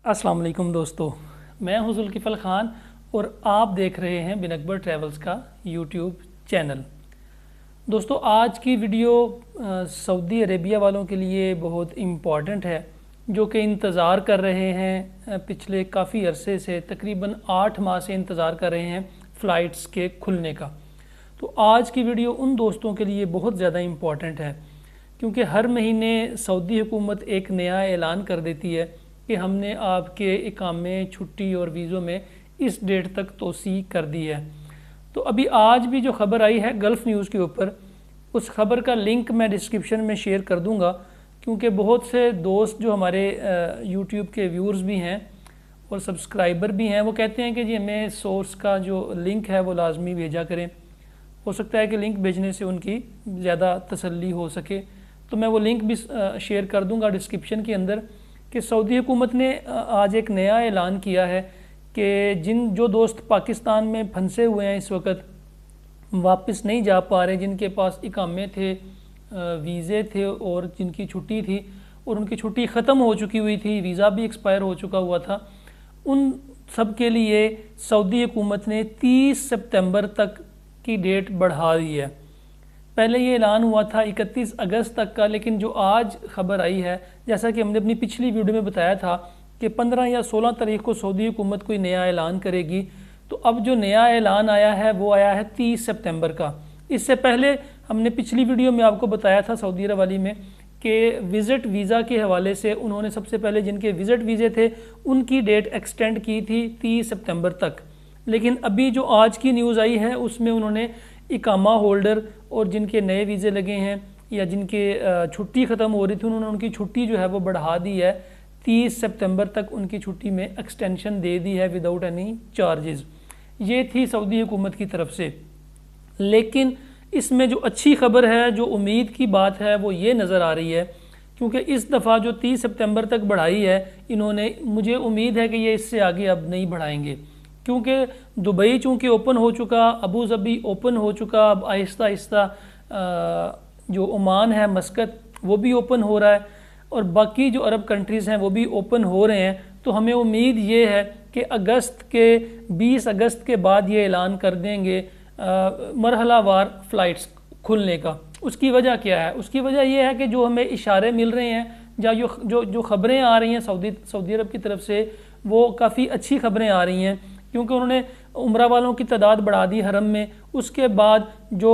अस्सलाम वालेकुम दोस्तों, मैं हूं जुल्किफल ख़ान और आप देख रहे हैं बिन अकबर ट्रैवल्स का यूट्यूब चैनल। दोस्तों, आज की वीडियो सऊदी अरेबिया वालों के लिए बहुत इम्पॉर्टेंट है, जो कि इंतज़ार कर रहे हैं पिछले काफ़ी अरसे से, तकरीबन 8 माह से इंतज़ार कर रहे हैं फ़्लाइट्स के खुलने का। तो आज की वीडियो उन दोस्तों के लिए बहुत ज़्यादा इम्पॉर्टेंट है, क्योंकि हर महीने सऊदी हुकूमत एक नया ऐलान कर देती है कि हमने आपके इकामे, छुट्टी और वीज़ों में इस डेट तक तोसी कर दी है। तो अभी आज भी जो ख़बर आई है गल्फ़ न्यूज़ के ऊपर, उस ख़बर का लिंक मैं डिस्क्रिप्शन में शेयर कर दूंगा, क्योंकि बहुत से दोस्त जो हमारे यूट्यूब के व्यूअर्स भी हैं और सब्सक्राइबर भी हैं, वो कहते हैं कि जी हमें सोर्स का जो लिंक है वो लाजमी भेजा करें। हो सकता है कि लिंक भेजने से उनकी ज़्यादा तसल्ली हो सके, तो मैं वो लिंक भी शेयर कर दूंगा डिस्क्रिप्शन के अंदर कि सऊदी हुकूमत ने आज एक नया ऐलान किया है कि जो दोस्त पाकिस्तान में फंसे हुए हैं, इस वक्त वापस नहीं जा पा रहे, जिनके पास इकामे थे, वीज़े थे और जिनकी छुट्टी थी और उनकी छुट्टी ख़त्म हो चुकी हुई थी, वीज़ा भी एक्सपायर हो चुका हुआ था, उन सब के लिए सऊदी हुकूमत ने 30 सितंबर तक की डेट बढ़ा दी है। पहले ये ऐलान हुआ था 31 अगस्त तक का, लेकिन जो आज ख़बर आई है, जैसा कि हमने अपनी पिछली वीडियो में बताया था कि 15 या 16 तारीख को सऊदी हुकूमत कोई नया ऐलान करेगी। तो अब जो नया ऐलान आया है वो आया है 30 सितंबर का। इससे पहले हमने पिछली वीडियो में आपको बताया था सऊदी अरब वाली में कि विज़िट वीज़ा के हवाले से उन्होंने सबसे पहले जिनके विज़िट वीज़े थे उनकी डेट एक्सटेंड की थी 30 सितंबर तक। लेकिन अभी जो आज की न्यूज़ आई है उसमें उन्होंने इकामा होल्डर और जिनके नए वीज़े लगे हैं या जिनके छुट्टी ख़त्म हो रही थी, उन्होंने उनकी छुट्टी जो है वो बढ़ा दी है। 30 सितंबर तक उनकी छुट्टी में एक्सटेंशन दे दी है विदाउट एनी चार्जेस। ये थी सऊदी हुकूमत की तरफ से। लेकिन इसमें जो अच्छी खबर है, जो उम्मीद की बात है, वो ये नज़र आ रही है, क्योंकि इस दफ़ा जो 30 सितंबर तक बढ़ाई है इन्होंने, मुझे उम्मीद है कि ये इससे आगे अब नहीं बढ़ाएंगे, क्योंकि दुबई चूँकि ओपन हो चुका, अबू धाबी ओपन हो चुका, अब आहिस्ता आहिस्ता जो ओमान है, मस्कत, वो भी ओपन हो रहा है और बाकी जो अरब कंट्रीज़ हैं वो भी ओपन हो रहे हैं। तो हमें उम्मीद ये है कि 20 अगस्त के बाद ये ऐलान कर देंगे मरहलावार फ़्लाइट्स खुलने का। उसकी वजह क्या है? उसकी वजह यह है कि जो हमें इशारे मिल रहे हैं या जो खबरें आ रही हैं सऊदी अरब की तरफ से, वो काफ़ी अच्छी खबरें आ रही हैं, क्योंकि उन्होंने उम्रा वालों की तादाद बढ़ा दी हरम में। उसके बाद जो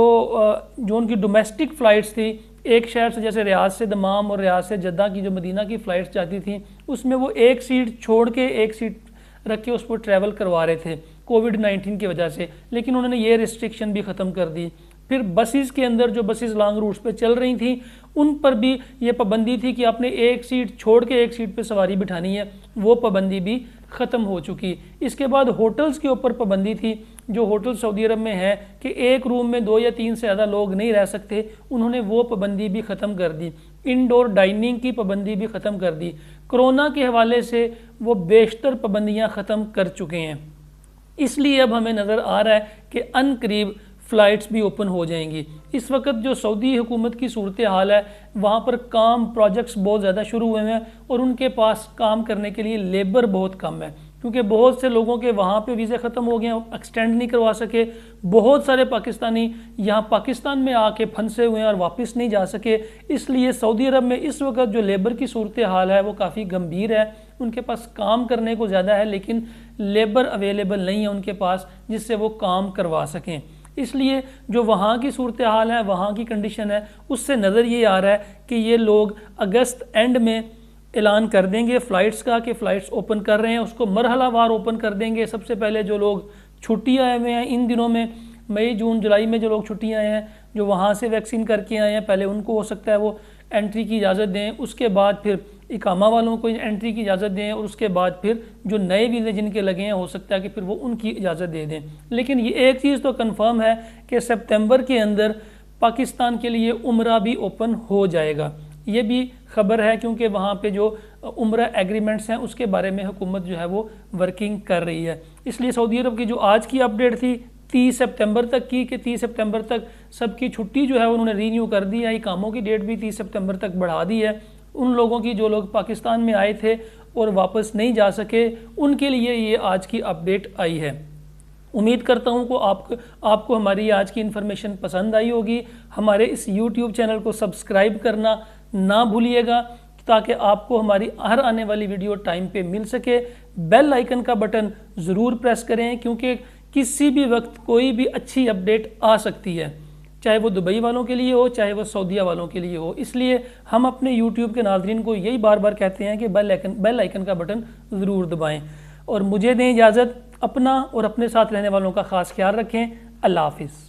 उनकी डोमेस्टिक फ़्लाइट्स थी, एक शहर से जैसे रियाद से दमाम और रियाद से जद्दा की जो मदीना की फ़्लाइट्स जाती थी, उसमें वो एक सीट छोड़ के एक सीट रख के उस पर ट्रैवल करवा रहे थे कोविड-19 की वजह से। लेकिन उन्होंने ये रिस्ट्रिक्शन भी ख़त्म कर दी। फिर बसेस के अंदर जो बसेस लॉन्ग रूट्स पे चल रही थी उन पर भी ये पाबंदी थी कि आपने एक सीट छोड़ के एक सीट पे सवारी बिठानी है, वो पाबंदी भी ख़त्म हो चुकी। इसके बाद होटल्स के ऊपर पाबंदी थी, जो होटल सऊदी अरब में है कि एक रूम में 2 या 3 से ज़्यादा लोग नहीं रह सकते, उन्होंने वो पाबंदी भी ख़त्म कर दी। इनडोर डाइनिंग की पाबंदी भी ख़त्म कर दी। कोरोना के हवाले से वो बेशतर पाबंदियाँ ख़त्म कर चुके हैं। इसलिए अब हमें नज़र आ रहा है कि अनकरीब फ़्लाइट्स भी ओपन हो जाएंगी। इस वक्त जो सऊदी हुकूमत की सूरत हाल है, वहाँ पर काम प्रोजेक्ट्स बहुत ज़्यादा शुरू हुए हैं और उनके पास काम करने के लिए लेबर बहुत कम है, क्योंकि बहुत से लोगों के वहाँ पे वीज़े ख़त्म हो गए हैं, एक्सटेंड नहीं करवा सके। बहुत सारे पाकिस्तानी यहाँ पाकिस्तान में आके फंसे हुए हैं और वापस नहीं जा सके। इसलिए सऊदी अरब में इस वक्त जो लेबर की सूरत हाल है वो काफ़ी गंभीर है। उनके पास काम करने को ज़्यादा है, लेकिन लेबर अवेलेबल नहीं है उनके पास जिससे वो काम करवा सकें। इसलिए जो वहाँ की सूरत हाल है, वहाँ की कंडीशन है, उससे नज़र ये आ रहा है कि ये लोग अगस्त एंड में ऐलान कर देंगे फ़्लाइट्स का कि फ़्लाइट्स ओपन कर रहे हैं, उसको मरहलावार ओपन कर देंगे। सबसे पहले जो लोग छुट्टी आए हुए हैं इन दिनों में, मई जून जुलाई में जो लोग छुट्टी आए हैं, जो वहाँ से वैक्सीन करके आए हैं, पहले उनको हो सकता है वो एंट्री की इजाज़त दें। उसके बाद फिर इकामा वालों को एंट्री की इजाज़त दें और उसके बाद फिर जो नए वीज़े जिनके लगे हैं हो सकता है कि फिर वो उनकी इजाज़त दे दें। लेकिन ये एक चीज़ तो कन्फर्म है कि सितंबर के अंदर पाकिस्तान के लिए उम्रा भी ओपन हो जाएगा। ये भी खबर है, क्योंकि वहाँ पे जो उम्रा एग्रीमेंट्स हैं उसके बारे में हुकूमत जो है वो वर्किंग कर रही है। इसलिए सऊदी अरब की जो आज की अपडेट थी 30 सितंबर तक की, कि 30 सितंबर तक सबकी छुट्टी जो है उन्होंने रीन्यू कर दी है। इकामों की डेट भी 30 सितंबर तक बढ़ा दी है। उन लोगों की जो लोग पाकिस्तान में आए थे اور واپس نہیں جا سکے ان کے لیے یہ آج کی اپڈیٹ آئی ہے۔ امید کرتا ہوں کہ آپ کو ہماری آج کی انفارمیشن پسند آئی ہوگی۔ ہمارے اس یوٹیوب چینل کو سبسکرائب کرنا نہ بھولیے گا تاکہ آپ کو ہماری ہر آنے والی ویڈیو ٹائم پہ مل سکے۔ بیل آئیکن کا بٹن ضرور پریس کریں کیونکہ کسی بھی وقت کوئی بھی اچھی اپڈیٹ آ سکتی ہے، چاہے وہ دبئی والوں کے لیے ہو چاہے وہ سعودیہ والوں کے لیے ہو۔ اس لیے ہم اپنے یوٹیوب کے ناظرین کو یہی بار بار کہتے ہیں کہ بیل آئیکن کا بٹن ضرور دبائیں، اور مجھے دیں اجازت۔ اپنا اور اپنے ساتھ رہنے والوں کا خاص خیال رکھیں۔ اللہ حافظ۔